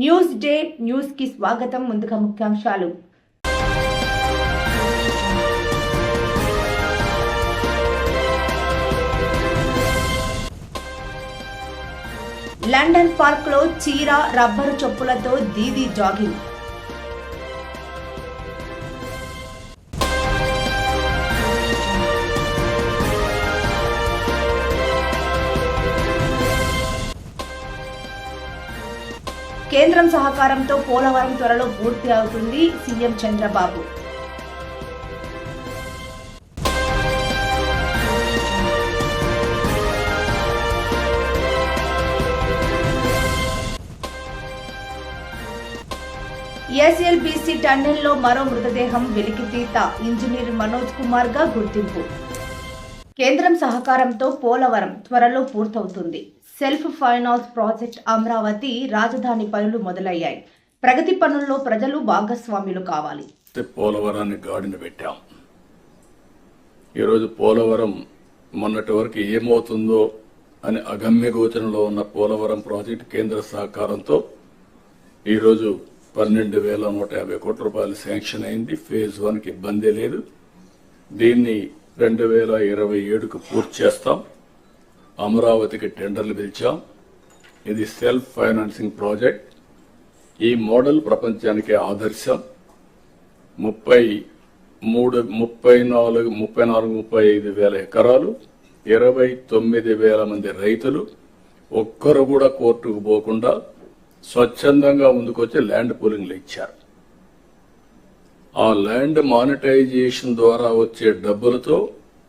News day news కి స్వాగతం. ముందుగా ముఖ్యాంశాలు. లండన్ పార్క్ లో చీర రబ్బరు చెప్పులతో దీదీ జాగింగ్. కేంద్రం సహకారంతో పోలవరం త్వరలో పూర్తి అవుతుంది సీఎం చంద్రబాబు. ఎస్ఎల్బీసీ టన్నెల్లో మరో మృతదేహం వెలికితీత. ఇంజనీర్ మనోజ్ కుమార్ గా గుర్తింపు. కేంద్రం సహకారంతో పోలవరం త్వరలో పూర్తవుతుంది. సెల్ఫ్ ఫైనాన్స్ ప్రాజెక్ట్ అమరావతి రాజధాని పనులు మొదలయ్యాయి. ప్రగతి పనుల్లో ప్రజలు భాగస్వాములు కావాలి. పోలవరాన్ని గాడిన పెట్టాం. ఈరోజు పోలవరం మొన్నటి వరకు ఏమవుతుందో అని అగమ్య గోచరంలో ఉన్న పోలవరం ప్రాజెక్టు కేంద్ర సహకారంతో ఈరోజు 12,150 కోట్ల రూపాయలు శాంక్షన్ అయింది. ఫేజ్ 1కి ఇబ్బంది లేదు. దీన్ని 2027కు పూర్తి చేస్తాం. అమరావతికి టెండర్లు పిలిచాం. ఇది సెల్ఫ్ ఫైనాన్సింగ్ ప్రాజెక్ట్. ఈ మోడల్ ప్రపంచానికి ఆదర్శం. 35 వేల ఎకరాలు, 29,000 మంది రైతులు, ఒక్కరు కూడా కోర్టుకు పోకుండా స్వచ్ఛందంగా ముందుకొచ్చి ల్యాండ్ పూలింగ్లు ఇచ్చారు. ఆ ల్యాండ్ మానిటైజేషన్ ద్వారా వచ్చే డబ్బులతో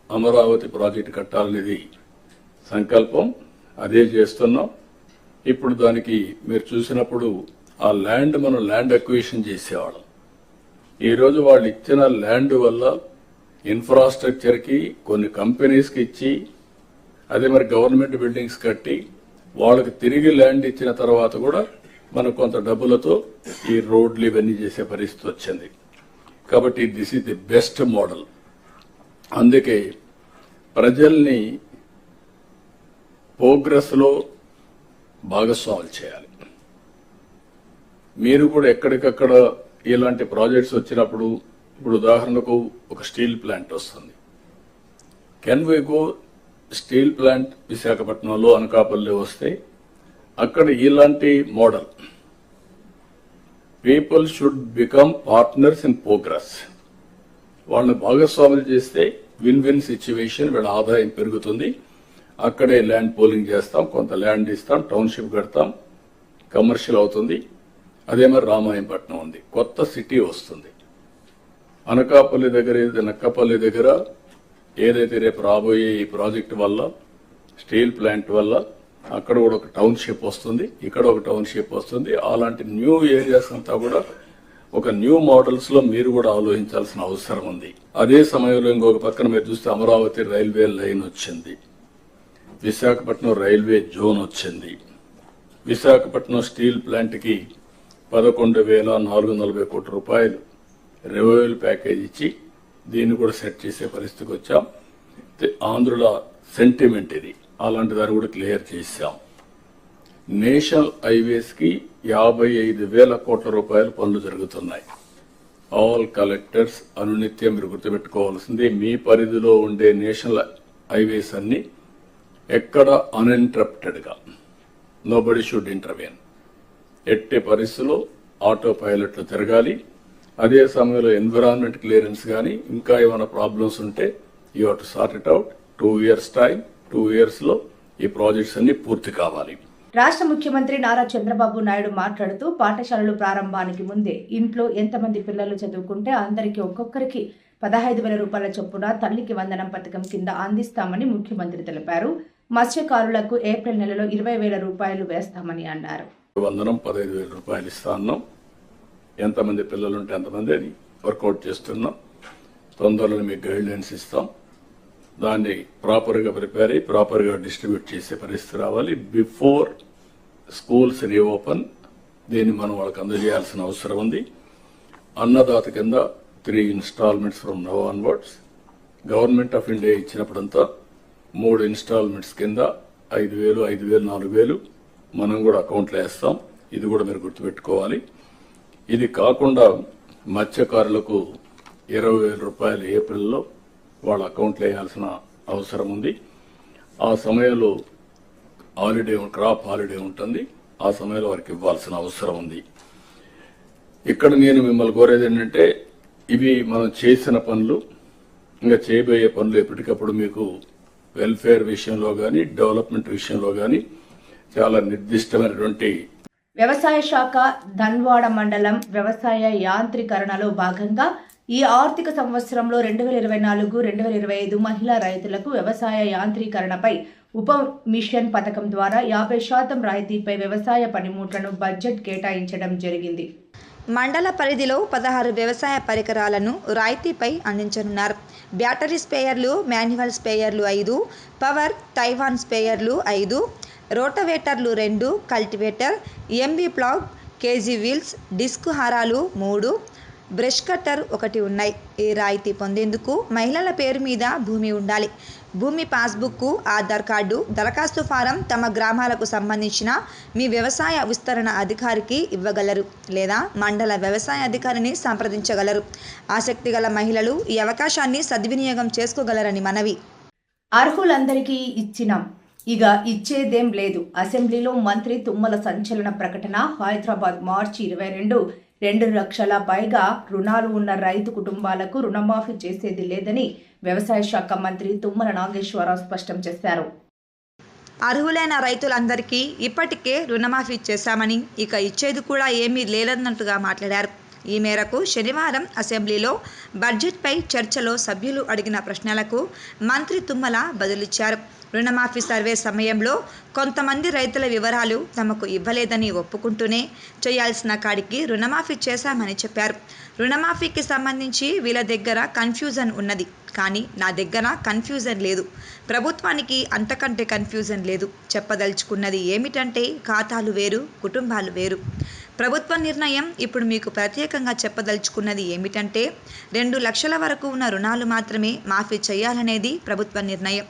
అమరావతి ప్రాజెక్టు కట్టాలనేది సంకల్పం. అదే చేస్తున్నాం. ఇప్పుడు దానికి మీరు చూసినప్పుడు ఆ ల్యాండ్ మనం ల్యాండ్ అక్విజిషన్ చేసేవాళ్ళం. ఈరోజు వాళ్ళు ఇచ్చిన ల్యాండ్ వల్ల ఇన్ఫ్రాస్ట్రక్చర్కి కొన్ని కంపెనీస్కి ఇచ్చి అదే మరి గవర్నమెంట్ బిల్డింగ్స్ కట్టి వాళ్ళకి తిరిగి ల్యాండ్ ఇచ్చిన తర్వాత కూడా మనం కొంత డబ్బులతో ఈ రోడ్లు ఇవన్నీ చేసే పరిస్థితి వచ్చింది. కాబట్టి this is the best model. అందుకే ప్రజల్ని ప్రోగ్రెస్ లో భాగస్వాములు చేయాలి. మీరు కూడా ఎక్కడికక్కడ ఇలాంటి ప్రాజెక్ట్స్ వచ్చినప్పుడు, ఇప్పుడు ఉదాహరణకు ఒక స్టీల్ ప్లాంట్ వస్తుంది. Can we go steel plant విశాఖపట్నంలో అనకాపల్లి వస్తే అక్కడ ఇలాంటి model people should become partners in progress. వాళ్ళని భాగస్వాములు చేస్తే విన్ విన్ సిచ్యువేషన్, వీళ్ళ ఆదాయం పెరుగుతుంది. అక్కడే ల్యాండ్ పోలింగ్ చేస్తాం, కొంత ల్యాండ్ ఇస్తాం, టౌన్షిప్ కడతాం, కమర్షియల్ అవుతుంది. అదే మరి రామాయంపట్నం ఉంది, కొత్త సిటీ వస్తుంది. అనకాపల్లి దగ్గర నక్కపల్లి దగ్గర ఏదైతే రేపు రాబోయే ఈ ప్రాజెక్టు వల్ల, స్టీల్ ప్లాంట్ వల్ల అక్కడ కూడా ఒక టౌన్షిప్ వస్తుంది, ఇక్కడ ఒక టౌన్షిప్ వస్తుంది. అలాంటి న్యూ ఏరియాస్ అంతా కూడా ఒక న్యూ మోడల్స్ లో మీరు కూడా ఆలోచించాల్సిన అవసరం ఉంది. అదే సమయంలో ఇంకొక పక్కన మీరు చూస్తే అమరావతి రైల్వే లైన్ వచ్చింది, విశాఖపట్నం రైల్వే జోన్ వచ్చింది. విశాఖపట్నం స్టీల్ ప్లాంట్ కి 11,440 కోట్ల రూపాయలు రెవెన్యూ ప్యాకేజ్ ఇచ్చి దీన్ని కూడా సెట్ చేసే పరిస్థితికి వచ్చాం. ఆంధ్రుల సెంటిమెంట్ ఇది. అలాంటి దాన్ని కూడా క్లియర్ చేశాం. నేషనల్ హైవేస్ కి 55,000 కోట్ల రూపాయల పనులు జరుగుతున్నాయి. ఆల్ కలెక్టర్స్ అనునిత్యం మీరు గుర్తుపెట్టుకోవాల్సింది, మీ పరిధిలో ఉండే నేషనల్ హైవేస్ అన్ని ఎక్కడ అన్ఇంటరప్టెడ్ గా, నోబడి షుడ్ ఇంటర్వెన్. ఎట్టి పరిస్థితుల్లో ఆటో పైలట్లు తిరగాలి. అదే సమయంలో ఎన్విరాన్మెంట్ క్లియరెన్స్ కానీ ఇంకా ఏమైనా ప్రాబ్లమ్స్ ఉంటే you have to sort it out. 2 years time, 2 years లో ఈ ప్రాజెక్ట్స్ అన్ని పూర్తి కావాలి. రాష్ట్ర ముఖ్యమంత్రి నారా చంద్రబాబు నాయుడు మాట్లాడుతూ పాఠశాలలు ప్రారంభానికి ముందే ఇంట్లో ఎంతమంది పిల్లలు చదువుకుంటే అందరికీ ఒక్కొక్కరికి 15,000 రూపాయల చొప్పున తల్లికి వందనం పథకం కింద అందిస్తామని ముఖ్యమంత్రి తెలిపారు. మత్స్యకారులకు ఏప్రిల్ నెలలో 20,000 రూపాయలు వేస్తామని అన్నారు. వందనం 15,000 రూపాయలు ఇస్తా అన్నాం. ఎంతమంది పిల్లలుంటే ఎంతమంది అని వర్కౌట్ చేస్తున్నాం. తొందరలో మీకు గైడ్ లైన్స్ ఇస్తాం. దాన్ని ప్రాపర్ గా ప్రిపేర్ అయ్యి ప్రాపర్ గా డిస్ట్రిబ్యూట్ చేసే పరిస్థితి రావాలి. బిఫోర్ స్కూల్స్ రీఓపెన్ దీన్ని మనం వాళ్ళకి అందజేయాల్సిన అవసరం ఉంది. అన్నదాత కింద 3 installments from now onwards. Government of India ఇచ్చినప్పుడంతా 3 installments కింద 5,000, 5,000, 4,000 మనం కూడా అకౌంట్లో వేస్తాం. ఇది కూడా మీరు గుర్తుపెట్టుకోవాలి. ఇది కాకుండా మత్స్యకారులకు 20,000 రూపాయలు ఏప్రిల్లో వాళ్ళ అకౌంట్లో వేయాల్సిన అవసరం ఉంది. ఆ సమయంలో క్రాప్ హాలిడే ఉంటుంది. ఆ సమయంలో వారికి ఇవ్వాల్సిన అవసరం ఉంది. ఇక్కడ నేను మిమ్మల్ని కోరేది ఏంటంటే, ఇవి మనం చేసిన పనులు, ఇంకా చేయబోయే పనులు ఎప్పటికప్పుడు మీకు వెల్ఫేర్ విషయంలో కానీ డెవలప్మెంట్ విషయంలో కానీ చాలా నిర్దిష్టమైనటువంటి. వ్యవసాయ శాఖ ధన్వాడ మండలం వ్యవసాయ యాంత్రీకరణలో భాగంగా ఈ ఆర్థిక సంవత్సరంలో 2024-2025 మహిళా రైతులకు వ్యవసాయ యాంత్రీకరణపై ఉప మిషన్ పథకం ద్వారా 50% రాయితీపై వ్యవసాయ పనిముట్లను బడ్జెట్ కేటాయించడం జరిగింది. మండల పరిధిలో 16 వ్యవసాయ పరికరాలను రాయితీపై అందించనున్నారు. బ్యాటరీ స్ప్రేయర్లు, మాన్యువల్ స్ప్రేయర్లు 5, పవర్ తైవాన్ స్ప్రేయర్లు 5, రోటవేటర్లు 2, cultivator, MB plough, KG wheels, disc హారాలు 3, బ్రష్ కట్టర్ 1 ఉన్నాయి. ఈ రాయితీ పొందేందుకు మహిళల పేరు మీద భూమి ఉండాలి. భూమి పాస్బుక్, ఆధార్ కార్డు, దరఖాస్తు ఫారం తమ గ్రామాలకు సంబంధించిన మీ వ్యవసాయ విస్తరణ అధికారికి ఇవ్వగలరు లేదా మండల వ్యవసాయ అధికారిని సంప్రదించగలరు. ఆసక్తి గల మహిళలు ఈ అవకాశాన్ని సద్వినియోగం చేసుకోగలరని మనవి. అర్హులందరికీ ఇచ్చినాం, ఇక ఇచ్చేదేం లేదు. అసెంబ్లీలో మంత్రి తుమ్మల సంచలన ప్రకటన. హైదరాబాద్ మార్చి 22 2 లక్షల పైగా రుణాలు ఉన్న రైతు కుటుంబాలకు రుణమాఫీ చేసేది లేదని వ్యవసాయ శాఖ మంత్రి తుమ్మల నాగేశ్వరరావు స్పష్టం చేశారు. అర్హులైన రైతులందరికీ ఇప్పటికే రుణమాఫీ చేశామని, ఇక ఇచ్చేది కూడా ఏమీ లేదన్నట్టుగా మాట్లాడారు. ఈ మేరకు శనివారం అసెంబ్లీలో బడ్జెట్పై చర్చలో సభ్యులు అడిగిన ప్రశ్నలకు మంత్రి తుమ్మల బదులిచ్చారు. రుణమాఫీ సర్వే సమయంలో కొంతమంది రైతుల వివరాలు తమకు ఇవ్వలేదని ఒప్పుకుంటూనే చేయాల్సిన కాడికి రుణమాఫీ చేశామని చెప్పారు. రుణమాఫీకి సంబంధించి వీళ్ళ దగ్గర కన్ఫ్యూజన్ ఉన్నది, కానీ నా దగ్గర కన్ఫ్యూజన్ లేదు. ప్రభుత్వానికి అంతకంటే కన్ఫ్యూజన్ లేదు. చెప్పదలుచుకున్నది ఏమిటంటే, ఖాతాలు వేరు, కుటుంబాలు వేరు. ప్రభుత్వ నిర్ణయం. ఇప్పుడు మీకు ప్రత్యేకంగా చెప్పదలుచుకున్నది ఏమిటంటే, 2 లక్షల వరకు ఉన్న రుణాలు మాత్రమే మాఫీ చేయాలనేది ప్రభుత్వ నిర్ణయం.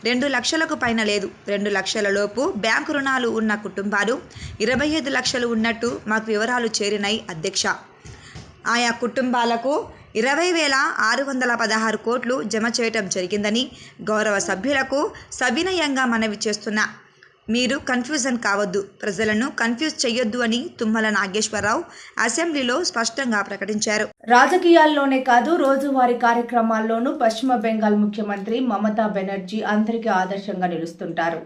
2 లక్షలకు పైన లేదు. 2 లక్షల లోపు బ్యాంకు రుణాలు ఉన్న కుటుంబాలు 25 లక్షలు ఉన్నట్టు మాకు వివరాలు చేరినాయి అధ్యక్ష. ఆయా కుటుంబాలకు 20,616 కోట్లు జమ చేయటం జరిగిందని గౌరవ సభ్యులకు సవినయంగా మనవి చేస్తున్నా. మీరు కన్ఫ్యూజన్ కావద్దు, ప్రజలను కన్ఫ్యూజ్ చేయొద్దు అని తుమ్మల నాగేశ్వరరావు అసెంబ్లీలో స్పష్టంగా ప్రకటించారు. రాజకీయాల్లోనే కాదు, రోజువారీ కార్యక్రమాల్లోనూ పశ్చిమ బెంగాల్ ముఖ్యమంత్రి మమతా బెనర్జీ అందరికీ ఆదర్శంగా నిలుస్తుంటారు.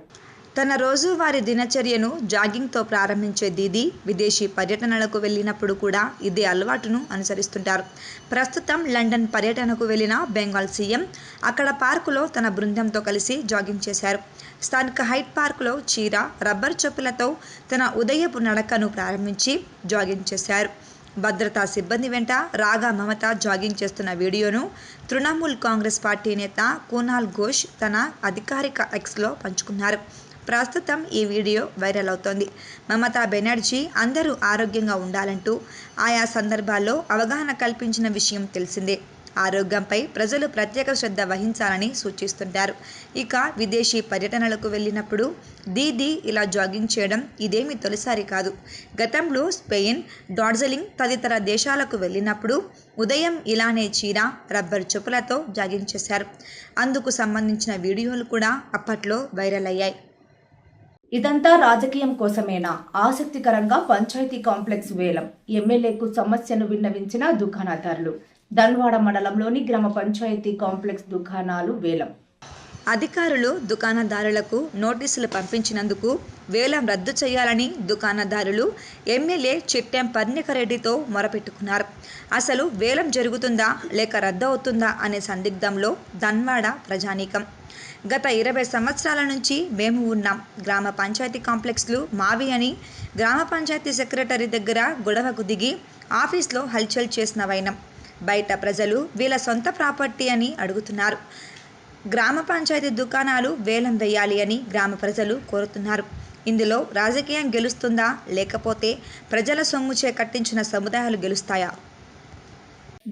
తన రోజువారీ దినచర్యను జాగింగ్తో ప్రారంభించే దీదీ విదేశీ పర్యటనలకు వెళ్ళినప్పుడు కూడా ఇదే అలవాటును అనుసరిస్తుంటారు. ప్రస్తుతం లండన్ పర్యటనకు వెళ్ళిన బెంగాల్ సీఎం అక్కడ పార్కులో తన బృందంతో కలిసి జాగింగ్ చేశారు. స్థానిక హైట్ పార్కులో చీర, రబ్బర్ చెప్పులతో తన ఉదయపు నడకను ప్రారంభించి జాగింగ్ చేశారు. భద్రతా సిబ్బంది వెంట రాగా మమత జాగింగ్ చేస్తున్న వీడియోను తృణమూల్ కాంగ్రెస్ పార్టీ నేత కునాల్ ఘోష్ తన అధికారిక ఎక్స్లో పంచుకున్నారు. ప్రస్తుతం ఈ వీడియో వైరల్ అవుతోంది. మమతా బెనర్జీ అందరూ ఆరోగ్యంగా ఉండాలంటూ ఆయా సందర్భాల్లో అవగాహన కల్పించిన విషయం తెలిసిందే. ఆరోగ్యంపై ప్రజలు ప్రత్యేక శ్రద్ధ వహించాలని సూచిస్తుంటారు. ఇక విదేశీ పర్యటనలకు వెళ్ళినప్పుడు దీదీ ఇలా జాగింగ్ చేయడం ఇదేమీ తొలిసారి కాదు. గతంలో స్పెయిన్, డార్జిలింగ్ తదితర దేశాలకు వెళ్ళినప్పుడు ఉదయం ఇలానే చీర, రబ్బర్ చెప్పులతో జాగింగ్ చేశారు. అందుకు సంబంధించిన వీడియోలు కూడా అప్పట్లో వైరల్ అయ్యాయి. ఇదంతా రాజకీయం కోసమేనా? ఆసక్తికరంగా పంచాయతీ కాంప్లెక్స్ వేలం. ఎమ్మెల్యేకు సమస్యను విన్నవించిన దుకాణదారులు. ధన్వాడ మండలంలోని గ్రామ పంచాయతీ కాంప్లెక్స్ దుకాణాలు వేలం. అధికారులు దుకాణదారులకు నోటీసులు పంపించినందుకు వేలం రద్దు చేయాలని దుకాణదారులు ఎమ్మెల్యే చిట్టెం పర్ణికరెడ్డితో మొరపెట్టుకున్నారు. అసలు వేలం జరుగుతుందా లేక రద్దు అవుతుందా అనే సందిగ్ధంలో ధన్వాడ ప్రజానీకం. గత 20 సంవత్సరాల నుంచి మేము ఉన్నాం. గ్రామ పంచాయతీ కాంప్లెక్స్లు మావి అని గ్రామ పంచాయతీ సెక్రటరీ దగ్గర గొడవకు దిగి ఆఫీస్లో హల్చల్ చేసిన వైనం. బయట ప్రజలు వీళ్ళ సొంత ప్రాపర్టీ అని అడుగుతున్నారు. గ్రామ పంచాయతీ దుకాణాలు వేలం వేయాలి అని గ్రామ ప్రజలు కోరుతున్నారు. ఇందులో రాజకీయం గెలుస్తుందా లేకపోతే ప్రజల సొమ్ముచే కట్టించిన సముదాయాలు గెలుస్తాయా?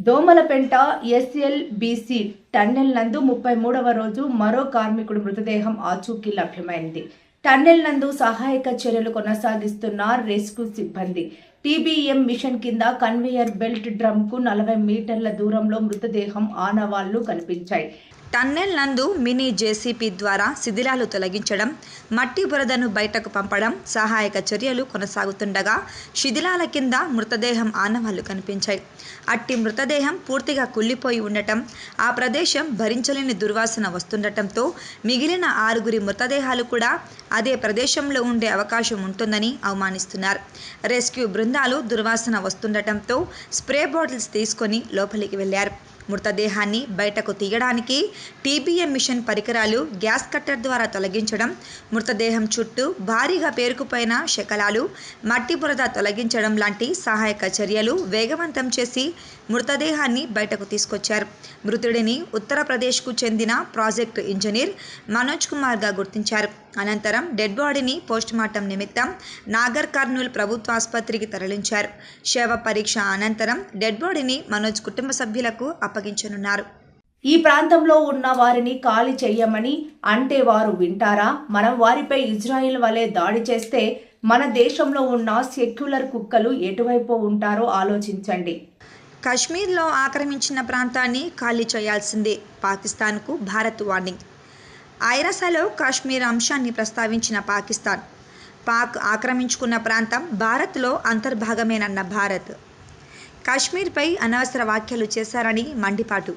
దోమలపెంట ఎస్ఎల్బీసీ టన్నెల్ నందు 33వ రోజు మరో కార్మికుడి మృతదేహం ఆచూకీ లభ్యమైంది. టన్నెల్ నందు సహాయక చర్యలు కొనసాగిస్తున్న రెస్క్యూ సిబ్బంది. టీబీఎం మిషన్ కింద కన్వేయర్ బెల్ట్ డ్రమ్కు 40 మీటర్ల దూరంలో మృతదేహం ఆనవాళ్లు కనిపించాయి. టన్నెల్ నందు మినీ జేసీపీ ద్వారా శిథిలాలు తొలగించడం, మట్టి బురదను బయటకు పంపడం సహాయక చర్యలు కొనసాగుతుండగా శిథిలాల కింద మృతదేహం ఆనవాళ్లు కనిపించాయి. అట్టి మృతదేహం పూర్తిగా కుళ్ళిపోయి ఉండటం, ఆ ప్రదేశం భరించలేని దుర్వాసన వస్తుండటంతో మిగిలిన 6 మృతదేహాలు కూడా అదే ప్రదేశంలో ఉండే అవకాశం ఉంటుందని అనుమానిస్తున్నారు. రెస్క్యూ బృందాలు దుర్వాసన వస్తుండటంతో స్ప్రే బాటిల్స్ తీసుకొని లోపలికి వెళ్లారు. మృతదేహాన్ని బయటకు తీయడానికి టీబీఎం మిషన్ పరికరాలు గ్యాస్ కట్టర్ ద్వారా తొలగించడం, మృతదేహం చుట్టూ భారీగా పేరుకుపోయిన శకలాలు, మట్టి బురద తొలగించడం లాంటి సహాయక చర్యలు వేగవంతం చేసి మృతదేహాన్ని బయటకు తీసుకొచ్చారు. మృతుడిని ఉత్తరప్రదేశ్కు చెందిన ప్రాజెక్టు ఇంజనీర్ మనోజ్ కుమార్గా గుర్తించారు. అనంతరం డెడ్ బాడీని పోస్టుమార్టం నిమిత్తం నాగర్ కర్నూల్ ప్రభుత్వ ఆసుపత్రికి తరలించారు. శవ పరీక్ష అనంతరం డెడ్ బాడీని మనోజ్ కుటుంబ సభ్యులకు అప్పగించనున్నారు. ఈ ప్రాంతంలో ఉన్న వారిని ఖాళీ చెయ్యమని అంటే వారు వింటారా? మనం వారిపై ఇజ్రాయిల్ వలె దాడి చేస్తే మన దేశంలో ఉన్న సెక్యులర్ కుక్కలు ఎటువైపు ఉంటారో ఆలోచించండి. కశ్మీర్లో ఆక్రమించిన ప్రాంతాన్ని ఖాళీ చేయాల్సిందే, పాకిస్తాన్కు భారత్ వార్నింగ్. ఐరాసలో కాశ్మీర్ అంశాన్ని ప్రస్తావించిన పాకిస్తాన్, పాక్ ఆక్రమించుకున్న ప్రాంతం భారత్లో అంతర్భాగమేనన్న భారత్. కాశ్మీర్పై అనవసర వ్యాఖ్యలు చేశారని మండిపాటు.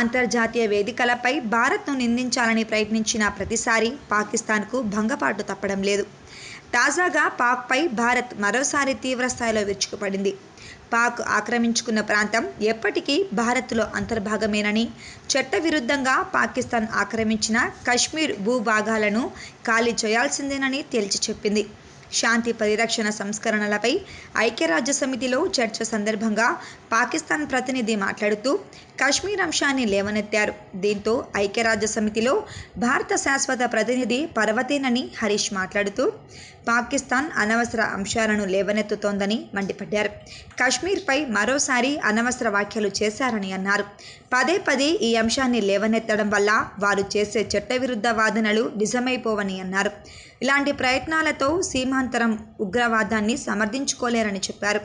అంతర్జాతీయ వేదికలపై భారత్ను నిందించాలని ప్రయత్నించిన ప్రతిసారి పాకిస్తాన్కు భంగపాటు తప్పడం లేదు. తాజాగా పాక్పై భారత్ మరోసారి తీవ్రస్థాయిలో విరుచుకుపడింది. పాక్ ఆక్రమించుకున్న ప్రాంతం ఎప్పటికీ భారత్లో అంతర్భాగమేనని, చట్టవిరుద్ధంగా పాకిస్తాన్ ఆక్రమించిన కశ్మీర్ భూభాగాలను ఖాళీ చేయాల్సిందేనని తేల్చి చెప్పింది. శాంతి పరిరక్షణ సంస్కరణలపై ఐక్యరాజ్యసమితిలో చర్చ సందర్భంగా పాకిస్తాన్ ప్రతినిధి మాట్లాడుతూ కశ్మీర్ అంశాన్ని లేవనెత్తారు. దీంతో ఐక్యరాజ్యసమితిలో భారత శాశ్వత ప్రతినిధి పర్వతేనని హరీష్ మాట్లాడుతూ పాకిస్తాన్ అనవసర అంశాలను లేవనెత్తుతోందని మండిపడ్డారు. కశ్మీర్పై మరోసారి అనవసర వ్యాఖ్యలు చేశారని అన్నారు. పదే పదే ఈ అంశాన్ని లేవనెత్తడం వల్ల వారు చేసే చట్టవిరుద్ధ వాదనలు నిజమైపోవని అన్నారు. ఇలాంటి ప్రయత్నాలతో సీమాంతరం ఉగ్రవాదాన్ని సమర్థించుకోలేరని చెప్పారు.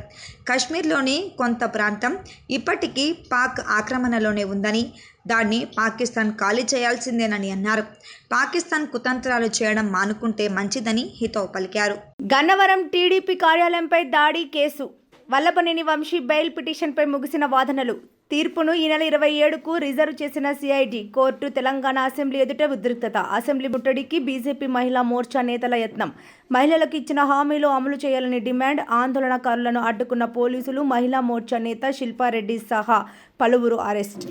కశ్మీర్లోని కొంత ప్రాంతం ఇప్పటికీ పాక్ ఆక్రమణలోనే ఉందని, దాన్ని పాకిస్తాన్ ఖాళీ చేయాల్సిందేనని అన్నారు. పాకిస్తాన్ కుతంత్రాలు చేయడం మానుకుంటే మంచిదని హితవు పలికారు. గన్నవరం టీడీపీ కార్యాలయంపై దాడి కేసు. వల్లభనేని వంశీ బెయిల్ పిటిషన్పై ముగిసిన వాదనలు. తీర్పును ఈ నెల 27కు రిజర్వ్ చేసిన సిఐడి కోర్టు. తెలంగాణ అసెంబ్లీ ఎదుట ఉద్రిక్తత. అసెంబ్లీ ముట్టడికి బీజేపీ మహిళా మోర్చా నేతల యత్నం. మహిళలకు ఇచ్చిన హామీలు అమలు చేయాలని డిమాండ్. ఆందోళనకారులను అడ్డుకున్న పోలీసులు. మహిళా మోర్చా నేత శిల్పారెడ్డి సహా పలువురు అరెస్ట్.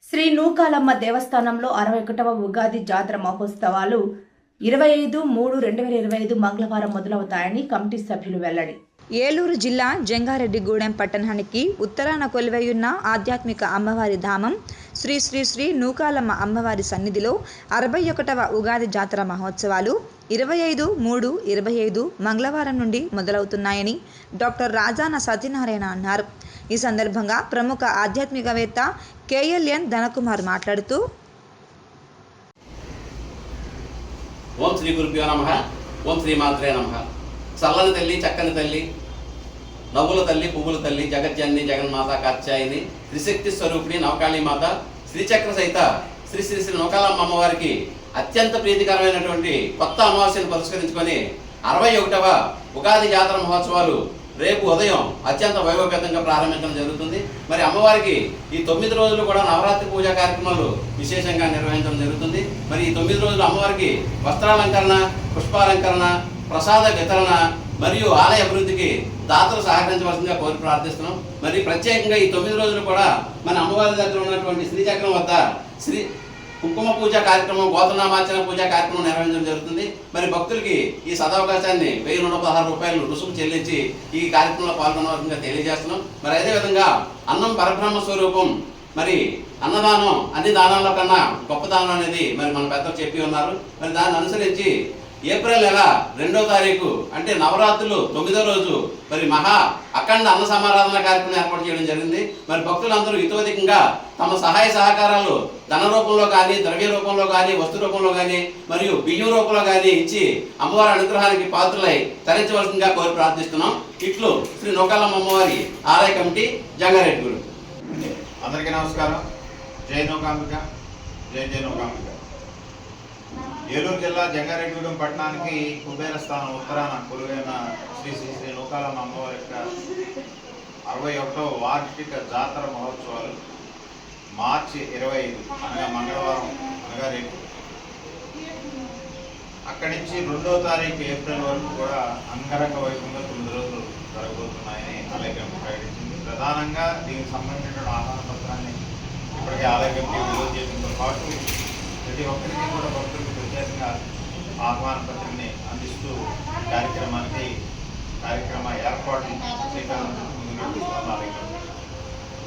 శ్రీ నూకాలమ్మ దేవస్థానంలో 61వ ఉగాది జాతర మహోత్సవాలు 25/3/2025 మంగళవారం మొదలవుతాయని కమిటీ సభ్యులు వెల్లడి. ఏలూరు జిల్లా జంగారెడ్డిగూడెం పట్టణానికి ఉత్తరాన కొలువైయున్న ఆధ్యాత్మిక అమ్మవారి ధామం శ్రీ శ్రీ శ్రీ నూకాలమ్మ అమ్మవారి సన్నిధిలో 61వ ఉగాది జాతర మహోత్సవాలు 25/3/25 మంగళవారం నుండి మొదలవుతున్నాయని డాక్టర్ రాజాన సత్యనారాయణ అన్నారు. ఈ సందర్భంగా ప్రముఖ ఆధ్యాత్మికవేత్త కేఎల్ఎన్ ధనకుమార్ మాట్లాడుతూ ఓం శ్రీ గురుభ్యో నమః, ఓం శ్రీ మాత్రే నమః. చల్లని తల్లి, చక్కని తల్లి, నవ్వుల తల్లి, పువ్వుల తల్లి, జగజ్జనని జగన్మాత కాత్యాయని, త్రిశక్తి స్వరూపిణి నవకాళీ మాత, శ్రీచక్ర సహిత శ్రీ శ్రీ శ్రీ నూకాలమ్మ అమ్మవారికి అత్యంత ప్రీతికరమైనటువంటి కొత్త అమావాస్యను పురస్కరించుకొని 61వ ఉగాది జాతర మహోత్సవాలు రేపు ఉదయం అత్యంత వైభవపేతంగా ప్రారంభించడం జరుగుతుంది. మరి అమ్మవారికి ఈ 9 రోజులు కూడా నవరాత్రి పూజా కార్యక్రమాలు విశేషంగా నిర్వహించడం జరుగుతుంది. మరి ఈ 9 రోజులు అమ్మవారికి వస్త్రాలంకరణ, పుష్పాలంకరణ, ప్రసాద వితరణ మరియు ఆలయ అభివృద్ధికి దాతలు సహకరించవలసిందిగా కోరి ప్రార్థిస్తున్నాం. మరి ప్రత్యేకంగా ఈ 9 రోజులు కూడా మన అమ్మవారి దగ్గర ఉన్నటువంటి శ్రీచక్రం వద్ద శ్రీ కుంకుమ పూజ కార్యక్రమం, గోత్రనామార్చన పూజా కార్యక్రమం నిర్వహించడం జరుగుతుంది. మరి భక్తులకి ఈ సదవకాశాన్ని 1116 రూపాయలు రుసుము చెల్లించి ఈ కార్యక్రమంలో పాల్గొనవలసిందిగా తెలియజేస్తున్నాం. మరి అదేవిధంగా అన్నం పరబ్రహ్మ స్వరూపం. మరి అన్నదానం అన్ని దానాల్లో కన్నా గొప్ప దానం అనేది మరి మన పెద్దలు చెప్పి ఉన్నారు. మరి దాన్ని అనుసరించి ఏప్రిల్ నెల 2వ తారీఖు అంటే నవరాత్రులు 9వ రోజు మరి మహా అఖండ అన్న సమారాధన కార్యక్రమం ఏర్పాటు చేయడం జరిగింది. మరి భక్తులందరూ ఇతోధికంగా తమ సహాయ సహకారాలు ధన రూపంలో కానీ, ద్రవ్య రూపంలో కానీ, వస్తు రూపంలో కానీ, మరియు బియ్యం రూపంలో కానీ ఇచ్చి అమ్మవారి అనుగ్రహానికి పాత్రలై తరించవలసిందిగా కోరి ప్రార్థిస్తున్నాం. ఇట్లు శ్రీ నూకాలమ్మ అమ్మవారి ఆలయ కమిటీ, జంగారెడ్డిగూడెం. అందరికీ నమస్కారం. జై నూకాంబిక, జై జై నూకాంబిక. ఏలూరు జిల్లా జంగారెడ్డిగూడెం పట్టణానికి కుబేర స్థానం ఉత్తరాన కొలువైన శ్రీ శ్రీ శ్రీ నూకాలమ్మ అమ్మవారి యొక్క 61వ వార్షిక జాతర మహోత్సవాలు మార్చి 25 అనగా మంగళవారం అనగా రేపు, అక్కడి నుంచి 2వ తారీఖు ఏప్రిల్ వరకు కూడా అంగరంగ వైభవంగా 9 రోజులు జరగబోతున్నాయని ఆలయ కమిటీ ప్రకటించింది. ప్రధానంగా దీనికి సంబంధించిన ఆహ్వాన పత్రాన్ని ఇప్పటికే ఆలయ కమిటీ విడుదల చేయడంతో పాటు ప్రతి ఒక్కరికి కూడా భక్తులకు ప్రత్యేకంగా ఆహ్వాన పత్రాన్ని అందిస్తూ కార్యక్రమ ఏర్పాటు శ్రీకారం నడుపుతున్న ఆలయ కమిటీ.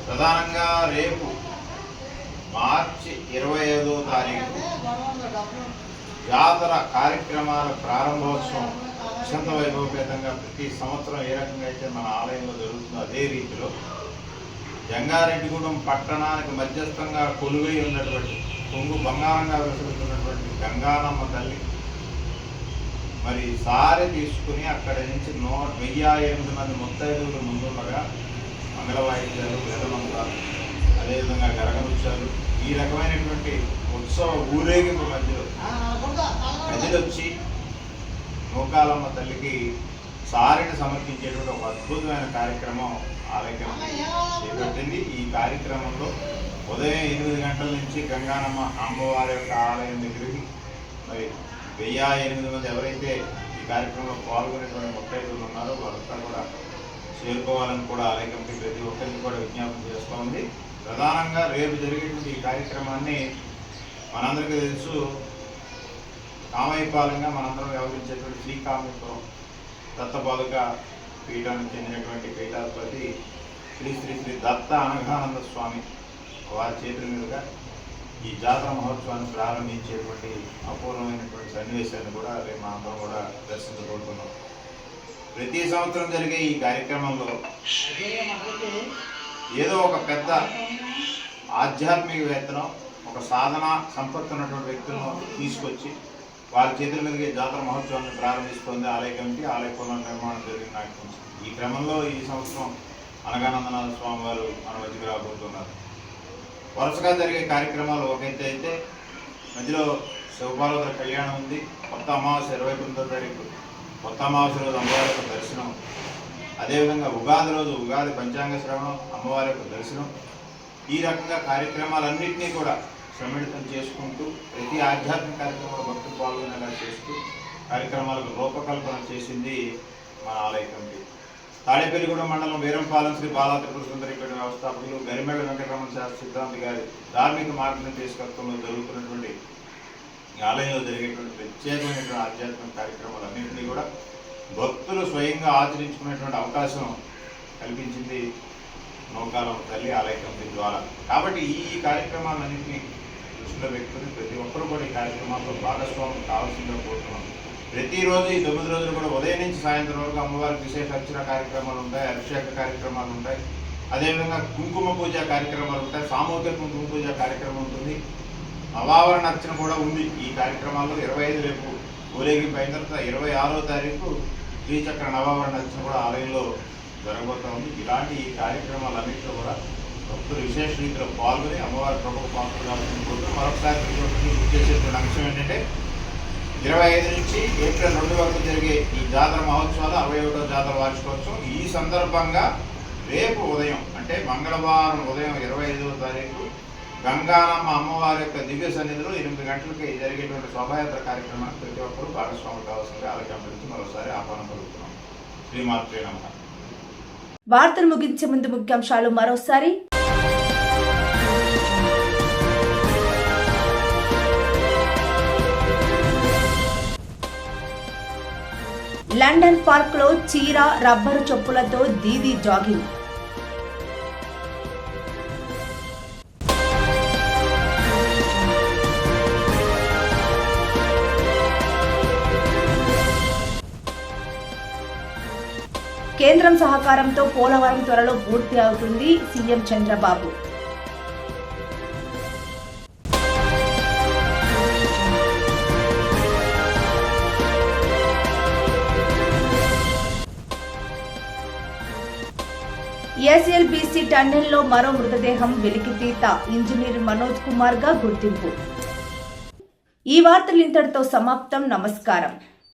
ప్రధానంగా రేపు మార్చి 25వ తారీఖు జాతర కార్యక్రమాల ప్రారంభోత్సవం అత్యంత వైభవపేతంగా ప్రతి సంవత్సరం ఏ రకంగా అయితే మన ఆలయంలో జరుగుతుందో అదే రీతిలో జంగారెడ్డిగూడెం పట్టణానికి మధ్యస్థంగా కొలువై ఉన్నటువంటి కొంగు బంగారంగా వెసులుతున్నటువంటి గంగానమ్మ తల్లి మరి సారి తీసుకుని అక్కడి నుంచి 1008 మంది ముత్తైదువులు ముందుండగా మంగళ వాయిద్యాలు, వేదమంత్రాలు, అదేవిధంగా గరగనృత్యాలు, ఈ రకమైనటువంటి ఉత్సవ ఊరేగింపు మధ్యలో ప్రజలొచ్చి నూకాలమ్మ తల్లికి సారిని సమర్పించేటువంటి ఒక అద్భుతమైన కార్యక్రమం ఆలయం చేపట్టింది. ఈ కార్యక్రమంలో ఉదయం 8 గంటల నుంచి గంగానమ్మ అమ్మవారి యొక్క ఆలయం దగ్గరికి మరి 1008 మంది ఎవరైతే ఈ కార్యక్రమంలో పాల్గొనేటువంటి ముత్తైదువులు ఉన్నారో వారంతా కూడా చేరుకోవాలని కూడా ఆలయ కమిటీ ప్రతి ఒక్కరికి కూడా విజ్ఞాపన చేస్తూ ఉంది. ప్రధానంగా రేపు జరిగేటువంటి ఈ కార్యక్రమాన్ని మనందరికీ తెలుసు, కామయ్యపాలెంగా మనందరం వ్యవహరించేటువంటి శ్రీ కామేశ్వరం దత్తపాదుక పీఠానికి చెందినటువంటి పీఠాధిపతి శ్రీ శ్రీ శ్రీ దత్త అనఘానంద స్వామి వారి చేతుల మీదుగా ఈ జాతర మహోత్సవాన్ని ప్రారంభించేటువంటి అపూర్వమైనటువంటి సన్నివేశాన్ని కూడా రేపు మనందరం కూడా దర్శించబోతున్నాం. ప్రతి సంవత్సరం జరిగే ఈ కార్యక్రమంలో ఏదో ఒక పెద్ద ఆధ్యాత్మికవేత్తను, ఒక సాధన సంపత్తి ఉన్నటువంటి వ్యక్తులను తీసుకొచ్చి వారి చేతుల మీదుగా జాతర మహోత్సవాన్ని ప్రారంభిస్తోంది ఆలయ కమిటీ. ఆలయ పునర్నిర్మాణం జరిగిన నాటి నుంచి ఈ క్రమంలో ఈ సంవత్సరం అనగానందనాథ స్వామి వారు మన మధ్యకి రాబోతున్నారు. వరుసగా జరిగే కార్యక్రమాలు ఒకైతే అయితే మధ్యలో శివపార్వతుల కళ్యాణం ఉంది. కొత్త అమావాస్య 29వ తారీఖు, కొత్త అమావాస్య రోజు అమ్మవారి యొక్క దర్శనం, అదేవిధంగా ఉగాది రోజు ఉగాది పంచాంగ శ్రవణం, అమ్మవారి యొక్క దర్శనం, ఈ రకంగా కార్యక్రమాలన్నింటినీ కూడా సమ్మిళితం చేసుకుంటూ ప్రతి ఆధ్యాత్మిక కార్యక్రమంలో భక్తులు పాల్గొనేలా చేస్తూ కార్యక్రమాలకు రూపకల్పన చేసింది మన ఆలయ కమిటీ. తాడేపల్లిగూడెం మండలం వీరంపాలెం శ్రీ బాలా త్రిపుర సుందరీపేట వ్యవస్థాపకులు గరిమెళ్ళ వెంకటరమణ శాస్త్రి సిద్ధాంతి గారి ధార్మిక మార్గదర్శకత్వంలో జరుగుతున్నటువంటి ఈ ఆలయంలో జరిగేటువంటి ప్రత్యేకమైనటువంటి ఆధ్యాత్మిక కార్యక్రమాలన్నింటినీ కూడా భక్తులు స్వయంగా ఆచరించుకునేటువంటి అవకాశం కల్పించింది నూకాలమ్మ తల్లి ఆలయ కమిటీ ద్వారా. కాబట్టి ఈ కార్యక్రమాలన్నింటినీ దృష్టిలో పెట్టుకుని ప్రతి ఒక్కరూ కూడా ఈ కార్యక్రమాల్లో భాగస్వామ్యం కావాల్సిందిగా కోరుతున్నాం. ప్రతిరోజు ఈ 9 రోజులు కూడా ఉదయం నుంచి సాయంత్రం వరకు అమ్మవారికి విశేష అర్చన కార్యక్రమాలు ఉంటాయి, అభిషేక కార్యక్రమాలు ఉంటాయి, అదేవిధంగా కుంకుమ పూజ కార్యక్రమాలు ఉంటాయి, సామూహిక కుంకుమ పూజ కార్యక్రమం ఉంటుంది, నవావరణ అర్చన కూడా ఉంది. ఈ కార్యక్రమాల్లో 25 రేపు ఊరేగింపు అయిన తర్వాత 26వ తారీఖు శ్రీచక్ర నవావరణ అర్చన కూడా ఆలయంలో జరగబోతూ ఉంది. ఇలాంటి ఈ కార్యక్రమాలన్నింటిలో కూడా భక్తులు విశేష రీతిలో పాల్గొని అమ్మవారి ప్రభుత్వ పాత్ర కావాల్సిన కోరుతూ మరొకసారి గుర్తు చేసేటువంటి అంశం ఏంటంటే 25 నుంచి ఏప్రిల్ 2 వరకు జరిగే ఈ జాతర మహోత్సవాలు 61వ జాతర వార్షికోత్సవం. ఈ సందర్భంగా రేపు ఉదయం అంటే మంగళవారం ఉదయం 25వ తారీఖు గంగానమ్మ అమ్మవారి యొక్క దివ్య సన్నిధిలో 8 గంటలకి జరిగేటువంటి శోభాయాత్ర కార్యక్రమానికి ప్రతి ఒక్కరూ భాగస్వాములు కావాల్సిందిగా ఆలయ కమిటీ నుంచి మరోసారి ఆహ్వానం పలుకుతున్నాం. శ్రీమాత్రే నమః. వార్తలు ముగించే ముందు ముఖ్యాంశాలు మరోసారి. లండన్ పార్క్ లో చీర, రబ్బరు చెప్పులతో దీదీ జాగింగ్. కేంద్రం సహకారంతో పోలవరం త్వరలో పూర్తి అవుతుంది సీఎం చంద్రబాబు. ఎస్ఎల్బీసీ టన్నెల్లో మరో మృతదేహం వెలికితీత ఇంజనీర్ మనోజ్ కుమార్ గా గుర్తింపు. ఈ వార్తలు ఇంతటితో సమాప్తం. నమస్కారం.